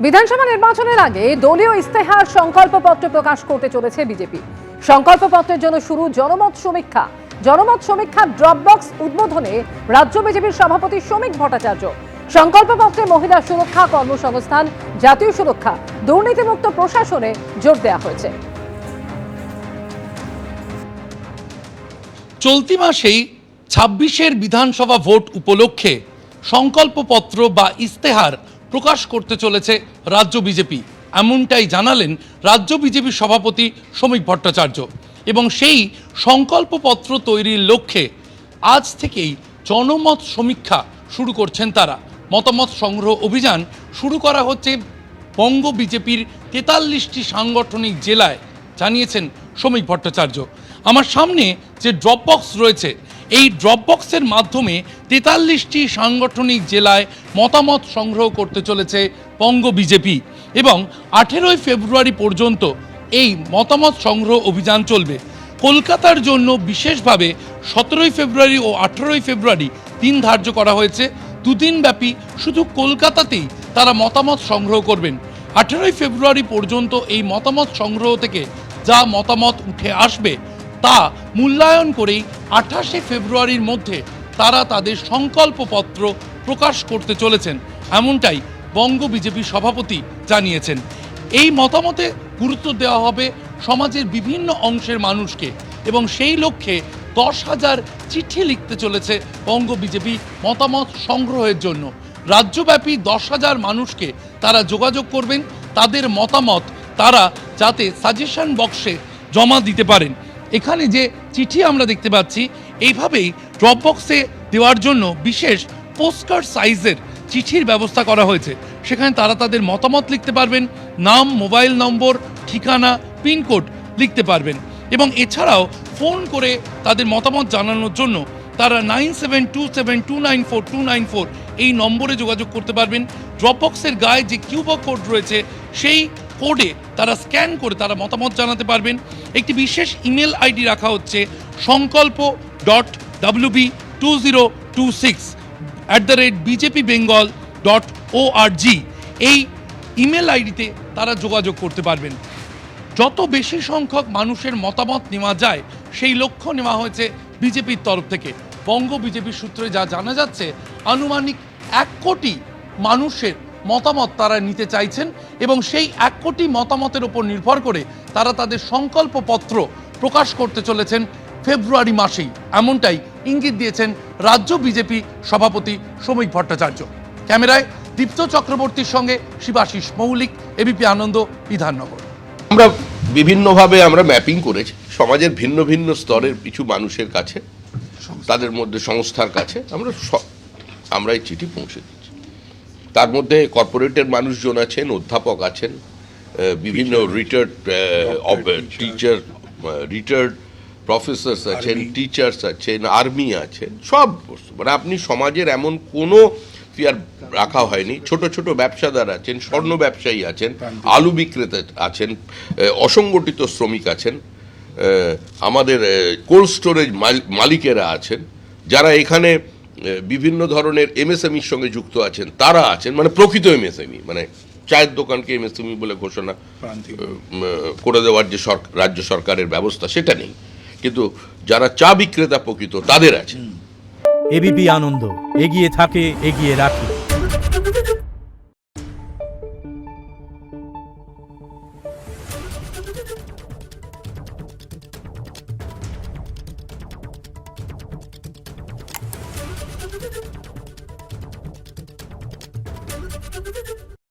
বিধানসভা নির্বাচনের আগে দলীয় ইস্তেহার সংকল্পপত্র প্রকাশ করতে চলেছে বিজেপি। সংকল্পপত্রের জন্য শুরু জনমত সমীক্ষা। জনমত সমীক্ষার ড্রপবক্স উদ্বোধনে রাজ্য বিজেপির সভাপতি শ্রমিক ভট্টাচার্য। সংকল্পপত্রে মহিলা সুরক্ষা, কর্মসংস্থান, জাতীয় সুরক্ষা, দুর্নীতিমুক্ত প্রশাসনে জোর দেওয়া হয়েছে। চলতি মাসেই ২৬-এর বিধানসভা ভোট উপলক্ষে সংকল্পপত্র বা ইস্তেহার প্রকাশ করতে চলেছে রাজ্য বিজেপি, এমনটাই জানালেন রাজ্য বিজেপির সভাপতি শ্রমিক ভট্টাচার্য। এবং সেই সংকল্পপত্র তৈরির লক্ষ্যে আজ থেকেই জনমত সমীক্ষা শুরু করছেন তারা। মতামত সংগ্রহ অভিযান শুরু করা হচ্ছে বঙ্গ বিজেপির ৪৩টি সাংগঠনিক জেলায়, জানিয়েছেন শ্রমিক ভট্টাচার্য। আমার সামনে যে ড্রপবক্স রয়েছে, এই ড্রপবক্সের মাধ্যমে ৪৩টি সাংগঠনিক জেলায় মতামত সংগ্রহ করতে চলেছে বঙ্গ বিজেপি এবং ১৮ই ফেব্রুয়ারি পর্যন্ত এই মতামত সংগ্রহ অভিযান চলবে। কলকাতার জন্য বিশেষভাবে ১৭ই ফেব্রুয়ারি ও ১৮ই ফেব্রুয়ারি দিন ধার্য করা হয়েছে। দুদিনব্যাপী শুধু কলকাতাতেই তারা মতামত সংগ্রহ করবেন। ১৮ই ফেব্রুয়ারি পর্যন্ত এই মতামত সংগ্রহ থেকে যা মতামত উঠে আসবে তা মূল্যায়ন করেই ২৮শে ফেব্রুয়ারির মধ্যে তারা তাদের সংকল্পপত্র প্রকাশ করতে চলেছেন, এমনটাই বঙ্গ বিজেপি সভাপতি জানিয়েছেন। এই মতামতে গুরুত্ব দেওয়া হবে সমাজের বিভিন্ন অংশের মানুষকে এবং সেই লক্ষ্যে ১০,০০০ চিঠি লিখতে চলেছে বঙ্গ বিজেপি মতামত সংগ্রহের জন্য। রাজ্যব্যাপী ১০,০০০ মানুষকে তারা যোগাযোগ করবেন, তাদের মতামত তারা যাতে সাজেশন বক্সে জমা দিতে পারেন। এখানে যে চিঠি আমরা দেখতে পাচ্ছি, এইভাবেই ড্রপবক্সে দেওয়ার জন্য বিশেষ পোস্টকার্ড সাইজের চিঠির ব্যবস্থা করা হয়েছে। সেখানে তারা তাদের মতামত লিখতে পারবেন, নাম, মোবাইল নম্বর, ঠিকানা, পিনকোড লিখতে পারবেন এবং এছাড়াও ফোন করে তাদের মতামত জানানোর জন্য তারা 9727294294 এই নম্বরে যোগাযোগ করতে পারবেন। ড্রপবক্সের গায়ে যে কিউআর কোড রয়েছে, সেই কোডে তারা স্ক্যান করে তারা মতামত জানাতে পারবেন। একটি বিশেষ ইমেল আইডি রাখা হচ্ছে sankalpo.wb2026@bjpbengal.org। এই ইমেল আইডিতে তারা যোগাযোগ করতে পারবেন। যত বেশি সংখ্যক মানুষের মতামত নেওয়া যায় সেই লক্ষ্য নেওয়া হয়েছে বিজেপির তরফ থেকে। বঙ্গ বিজেপির সূত্রে যা জানা যাচ্ছে, আনুমানিক ১ কোটি মানুষের মতামত তারা নিতে চাইছেন এবং সেই ১ কোটি মতামতের উপর নির্ভর করে তারা তাদের সংকল্পপত্র প্রকাশ করতে চলেছেন ফেব্রুয়ারি মাসেই, এমনটাই ইঙ্গিত দিয়েছেন রাজ্য বিজেপি সভাপতি শ্রমিক ভট্টাচার্য। ক্যামেরায় দীপ্ত চক্রবর্তীর সঙ্গে শিবাশিস মৌলিক, এবিপি আনন্দ, বিধাননগর। আমরা বিভিন্নভাবে আমরা ম্যাপিং করেছি সমাজের ভিন্ন ভিন্ন স্তরের কিছু মানুষের কাছে, তাদের মধ্যে সংস্থার কাছে আমরা এই চিঠি পৌঁছে দিচ্ছি। তার মধ্যে কর্পোরেটের মানুষজন আছেন, অধ্যাপক আছেন, বিভিন্ন রিটায়ার্ড টিচার, রিটায়ার্ড প্রফেসরস আছেন, টিচার্স আছেন, আর্মি আছেন, সব মানে আপনি সমাজের এমন কোনো ফিয়ার রাখা হয়নি। ছোট ছোট ব্যবসাদার আছেন, স্বর্ণ ব্যবসায়ী আছেন, আলু বিক্রেতা আছেন, অসংগঠিত শ্রমিক আছেন, আমাদের কোল্ড স্টোরেজ মালিকেরা আছেন, যারা এখানে বিভিন্ন ধরনের এমএসএমইর সঙ্গে যুক্ত আছেন তারা আছেন, মানে প্রকৃত এমএসএমই, মানে চায়ের দোকানকে এমএসএমই বলে ঘোষণা করে দেওয়ার যে রাজ্য সরকারের ব্যবস্থা সেটা নেই, কিন্তু যারা চা বিক্রেতা প্রকৃত তাদের আছে। এবিপি আনন্দ, এগিয়ে থাকে, এগিয়ে রাখে।